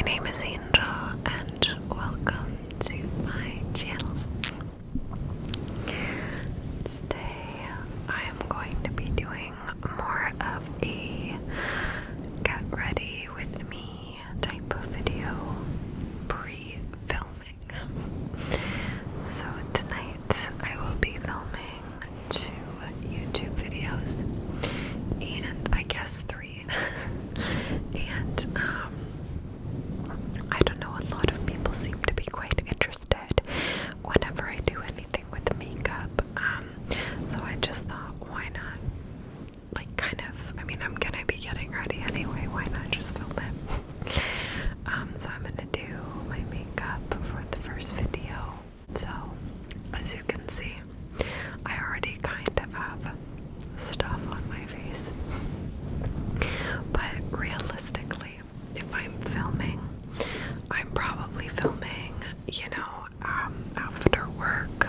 name is Angel, and welcome to my channel. Today, I am going to be doing more of a get ready with me type of video, pre-filming. So tonight, I will be filming 2 YouTube videos, and I guess 3. And I don't know, a lot of people seem to be quite interested whenever I do anything with makeup. So I just thought, why not, like, kind of, I mean, I'm gonna be getting ready anyway, why not just film it? So I'm gonna do my makeup for the first video. So, as you can see, I already kind of have stuff on my face. But realistically, if I'm filming, I'm probably filming, you know, after work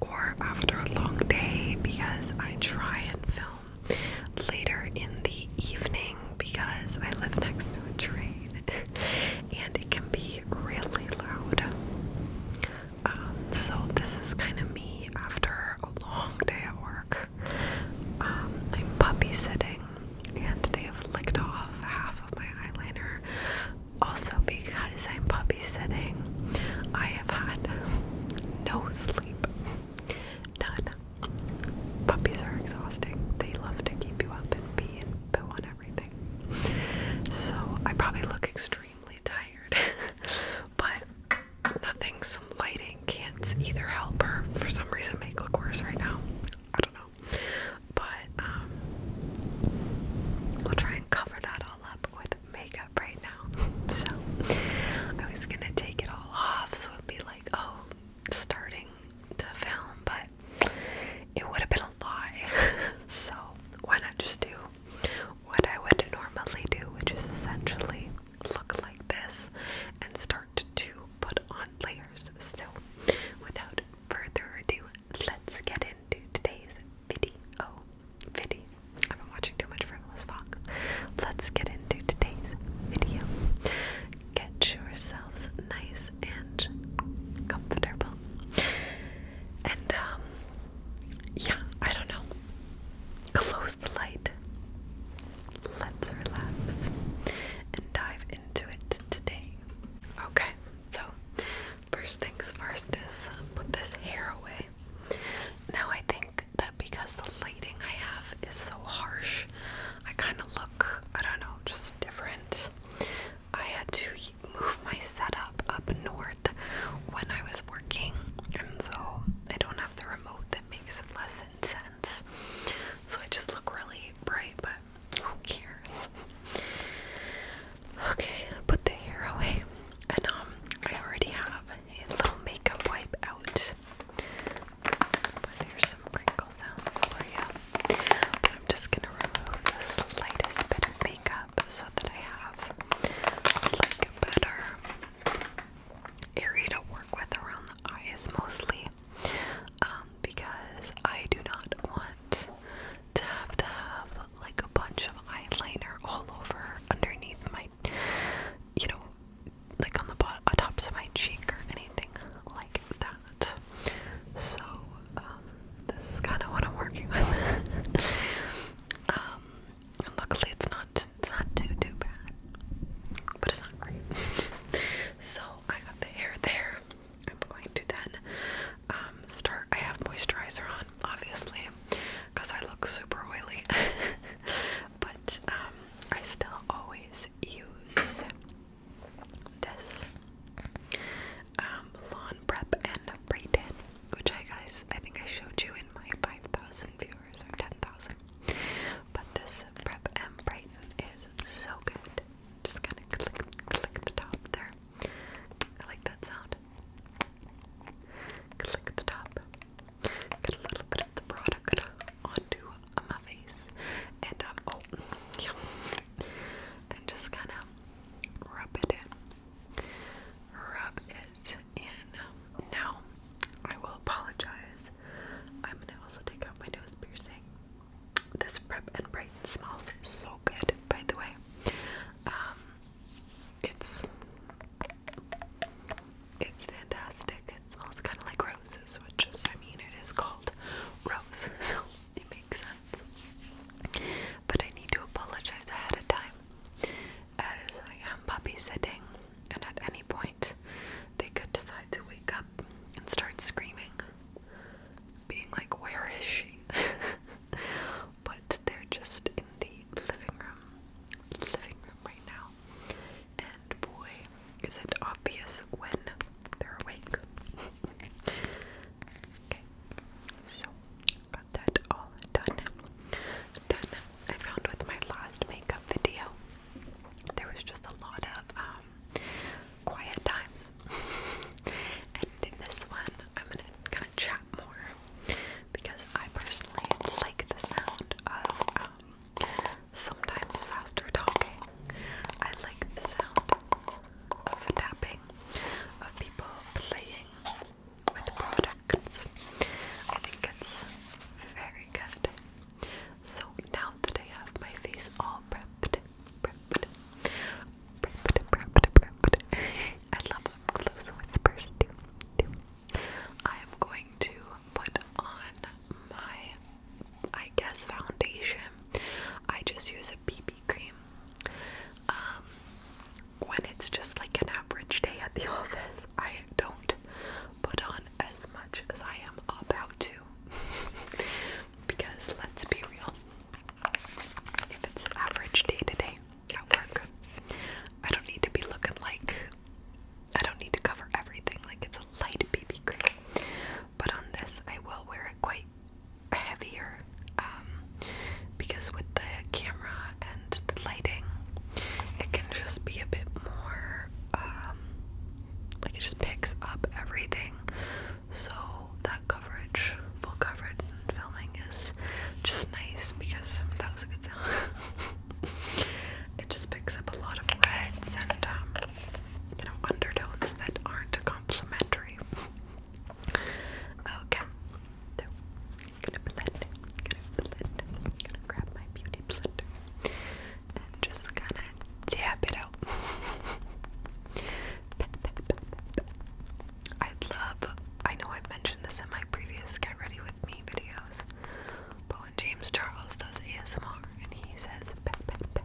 or after a long day, because I try and film later in the evening because I live next to a train and it can be really loud. So this is kind of me after a long day at work. I'm puppy sitting and they have licked off half of my eyeliner. Also, because I'm puppy sitting, I have had no sleep. None. Puppies are exhausting. They love to keep you up and pee and poo on everything. So I probably look extremely tired. But nothing, some lighting can't either help or for some reason make it look worse right now. I don't know. But we'll try and cover that all up with makeup right now. So I was gonna take it all off so it'd be like, oh, starting to film, but it would have been a lie. So why not just do what I would normally do, which is essentially look like this and start to put on layers. So without further ado, let's get into today's video. I've been watching too much Frivolous Fox. Let's get into today's video. Get yourselves nice and comfortable. And yeah, I don't know. Close the light. Let's relax and dive into it today. Okay, so first things first is put this hair away. Now I think that because the lighting I have is so harsh, I kind of look, I don't know, just different. I had to move my setup up north when I was working, and so I don't have the remote that makes it less intense. So I just look really bright, but who cares? Okay, put the hair away. And I already have a little makeup babysitting, and at any point they could decide to wake up and start screaming, being like, where is she? But they're just in the living room right now, and boy, is it obvious when they're awake. Okay, so got that all done. I found with my last makeup video, there was just a lot of quiet times. And in this one, I'm gonna kind of chat more because I personally like the sound of sometimes faster talking. I like the sound of tapping, of people playing with products. I think it's very good. So now that I have my face all prepped, I love close whispers too. I am going to put on my, I guess, foundation. I just use a BB cream. When it's just like an average day at the office, I don't put on as much as I am about to. Because let's be real, if it's average day to day at work, I don't need to be looking like, I don't need to cover everything like it's a light BB cream. But on this, I will wear it quite heavier, because with the camera and the lighting, it can just be a bit more, like it just picks up everything. So that coverage, full coverage filming is just nice because that was a good sound. It just picks up a lot of reds and undertones that aren't complementary. Okay, so gonna grab my beauty blender and just kinda tap it out. I know I've mentioned this in my previous Get Ready With Me videos, but when James Charles does ASMR and he says pet, pet, pet,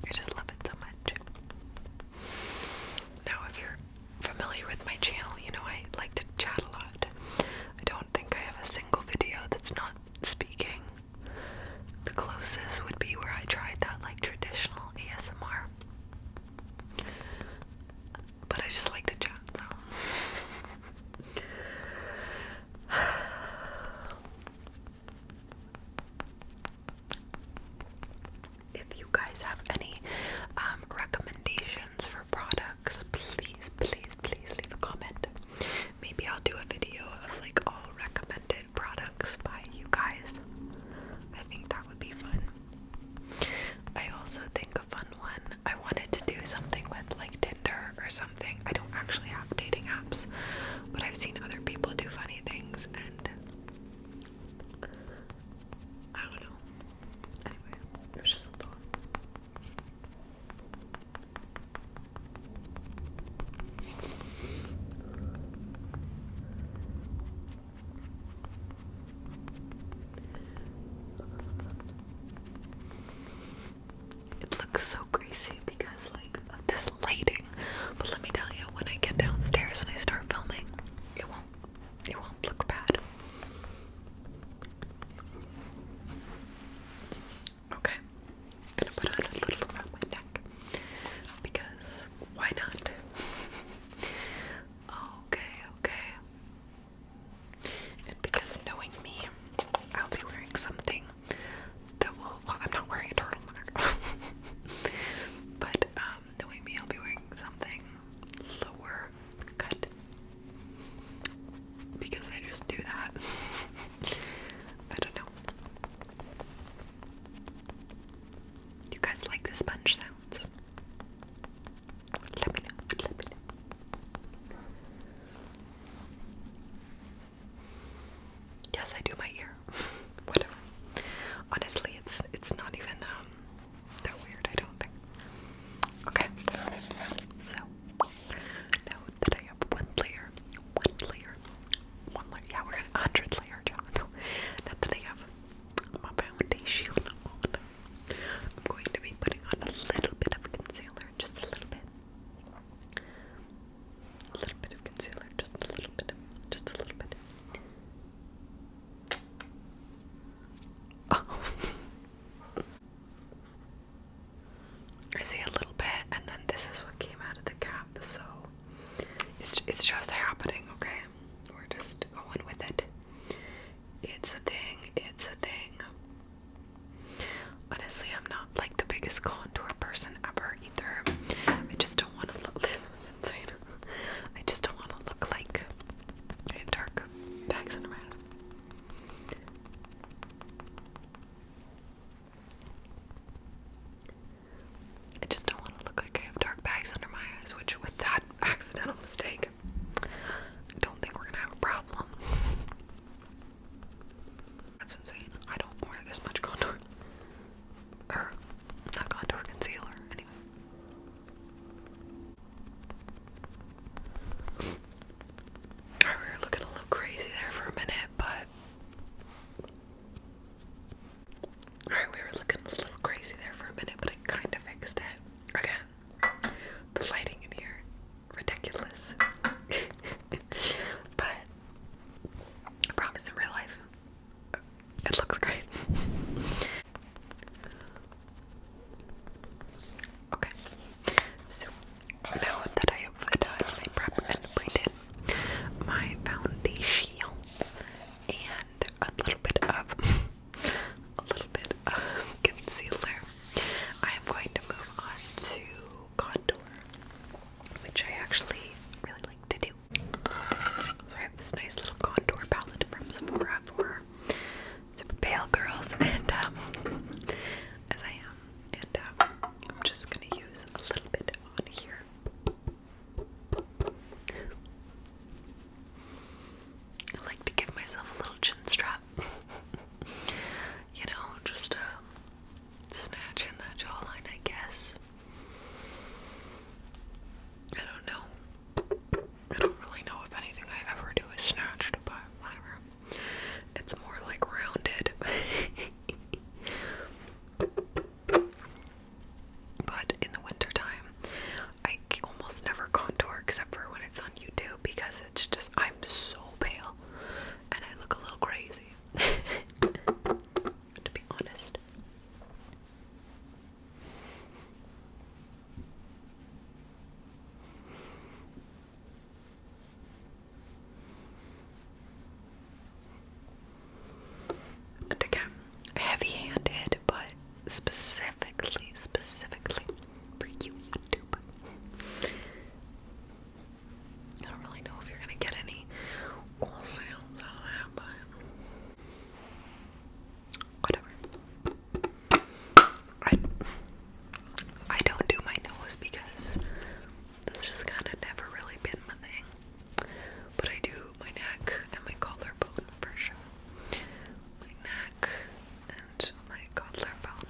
I just love it so much. Now, if you're familiar with my channel, you know I like to chat a lot. I don't think I have a single video that's not speaking. The closest would be where I tried that like traditional ASMR. But I just like to chat, so. If you guys have any recommendations for products, please leave a comment. Maybe I'll do a video of like all recommended products by you guys. I think that would be fun. I also think a fun one, I wanted to do something with like Tinder or something. I don't actually have dating apps, but I've seen other people do funny things, and I don't know. Anyway, it was just a thought. It looks so greasy because like of this lighting, but let me tell you, when I get downstairs and I start filming, it won't look bad. Okay, I'm gonna put on a little around my neck because why not? Okay. And because knowing me, I'll be wearing something that will, well, I'm not wearing a turtleneck. But knowing me, I'll be wearing something lower cut because I just do that. I don't know. You guys like the sponge sounds? Let me know. Yes, I do my ear. Whatever. Honestly, it's not even that weird, I don't think. Okay. So now that I have one layer, yeah, we're gonna 100 layer job. Now that I have my foundation on, I'm going to be putting biggest contour person ever either. I just don't want to look. This was insane. I just don't want to look like I have dark bags under my eyes. I just don't want to look like I have dark bags under my eyes, which with that accidental mistake, I don't think we're gonna have a problem. That's insane. I don't wear this much contour. Or, not contour, concealer, anyway. Alright, we were looking a little crazy there for a minute, but... Alright, we were looking a little crazy there for a minute, but I kind of fixed it. Again, the lighting in here, ridiculous. But, I promise in real life, it looks great. Okay, so now that I have done my prep and appointed my foundation and a little bit of concealer, I am going to move on to contour, which I actually really like to do. So I have this nice little contour palette from Sephora for super pale girls, and as I am, and I'm just gonna use a little bit on here. I like to give myself a little chin strap. You know, just snatch in that jawline, I guess. I don't know. I don't really know if anything I ever do is snatched, but whatever. It's more like rounded. But in the wintertime, I almost never contour except for when it's on YouTube because it's just, I'm so pale and I look a little crazy. To be honest. And again, heavy-handed, but specifically for you, YouTube. I don't really know if you're gonna get any cool sounds out of that, but whatever. I don't do my nose because that's just kind of never really been my thing. But I do my neck and my collarbone for sure. My neck and my collarbone.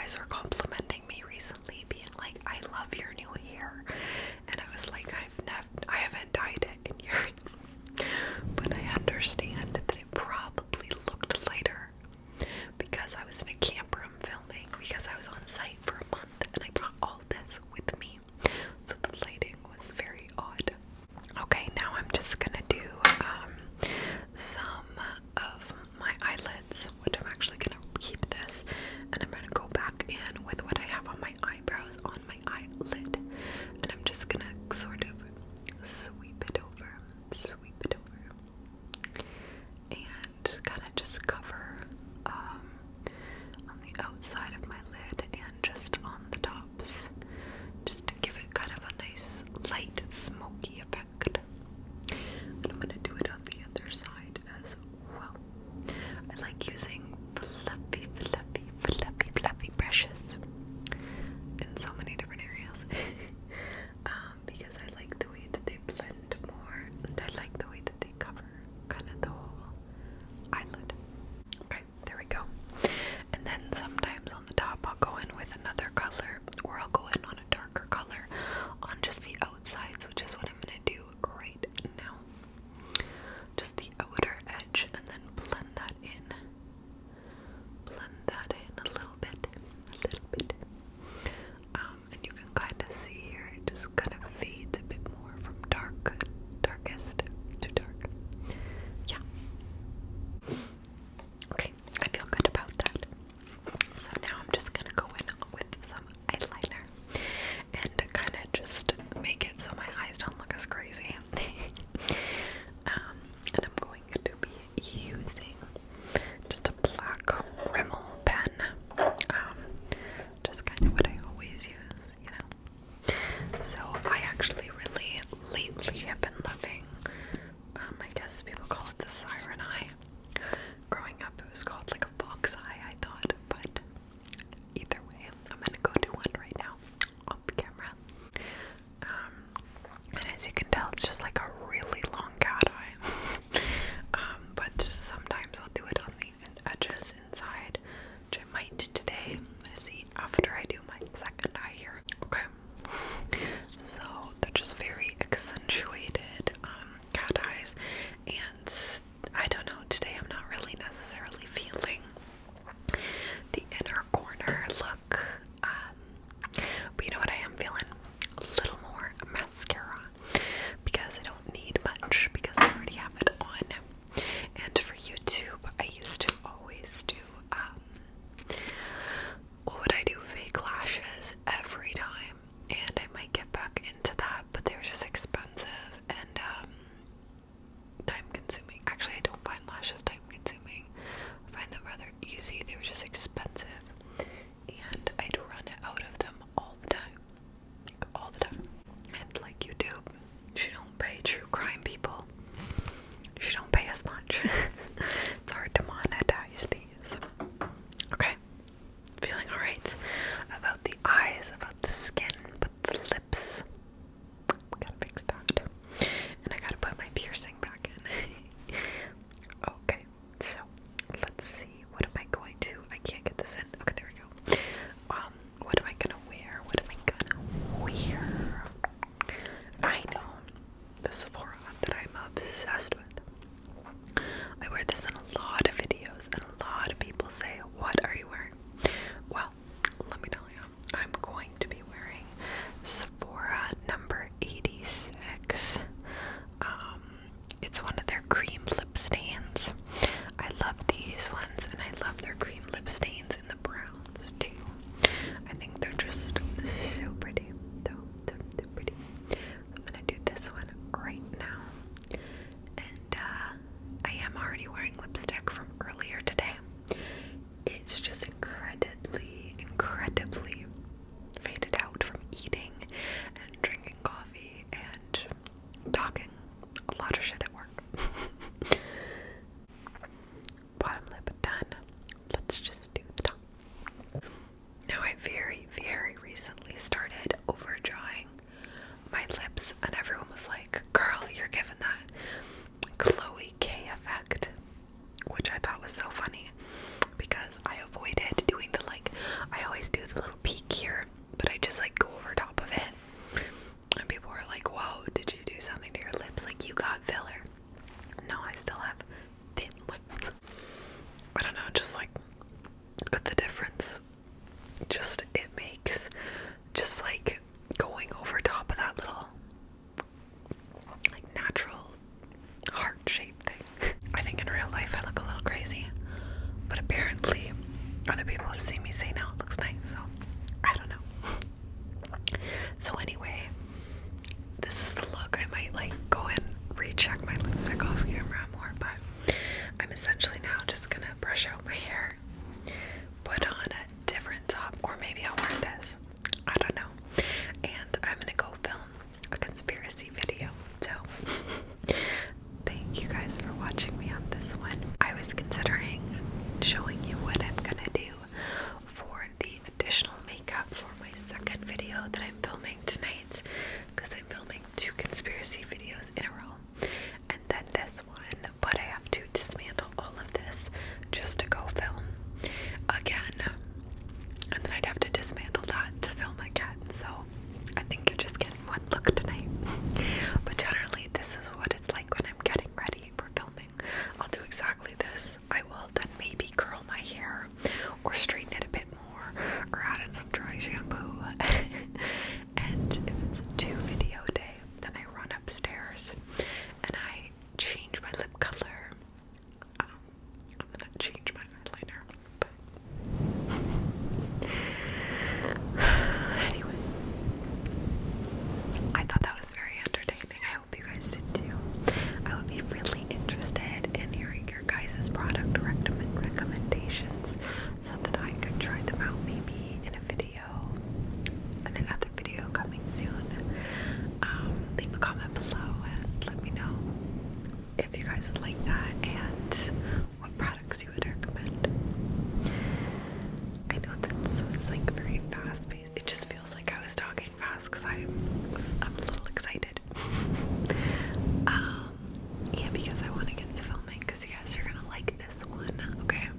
guys were complimenting me recently, being like, I love your new hair. And I was like, I haven't dyed it in years. But I understand that it probably looked lighter because I was in a camp room filming, because I was on site for a month and I brought all this with me. So the lighting was very odd. Okay, now I'm just gonna do some of my eyelids, which I'm actually gonna keep this, and I'm gonna go back in with what I have on my eyebrows on my eyelid, and I'm just always do the little peak here, but I just like go over top of it. And people were like, whoa, did you do something to your lips? Like, you got filler. No, I still have thin lips. I don't know, just like the difference. Just, it makes just like going over top of that little like natural heart shape thing. I think in real life I look a little crazy, but apparently other people have seen me say now it looks nice, so I don't know. So anyway, this is the look. I might like go and recheck my lipstick off camera more, but I'm essentially now just gonna brush out my hair, put on a different top, or maybe I'll wear this, I don't know, and I'm gonna go film a conspiracy video. So thank you guys for watching me on this one. I was considering showing you what I'm gonna do for the additional makeup for my second video that I'm filming tonight, because I'm filming 2 conspiracy videos in a row, and then this one, but I have to dismantle all of this just to go film again, and then I'd have to dismantle that to film again, so I think you're just getting one look tonight. But generally this is what it's like when I'm getting ready for filming. I'll do exactly this. I will then maybe curl my hair or straighten it a bit more or add in some dry shampoo. And if it's a 2 video day, then I run upstairs and I change my lip color. I'm gonna change my eyeliner, but anyway, I thought that was very entertaining. I hope you guys did too. I would be really interested in hearing your guys' product recommendations so that I could try them out maybe in a video, in another video coming soon. Leave a comment below and let me know if you guys would like that and what products you would recommend. I know this was like very fast paced. It just feels like I was talking fast because I'm a little excited. Yeah, because I want to get to filming because you guys are gonna like this one, okay?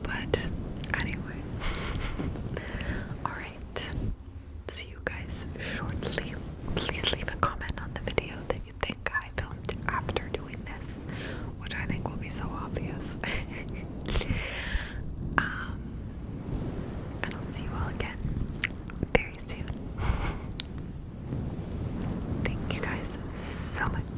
But anyway, alright, see you guys shortly. Please leave a comment on the video that you think I filmed after doing this, which I think will be so obvious. And I'll see you all again very soon. Thank you guys so much.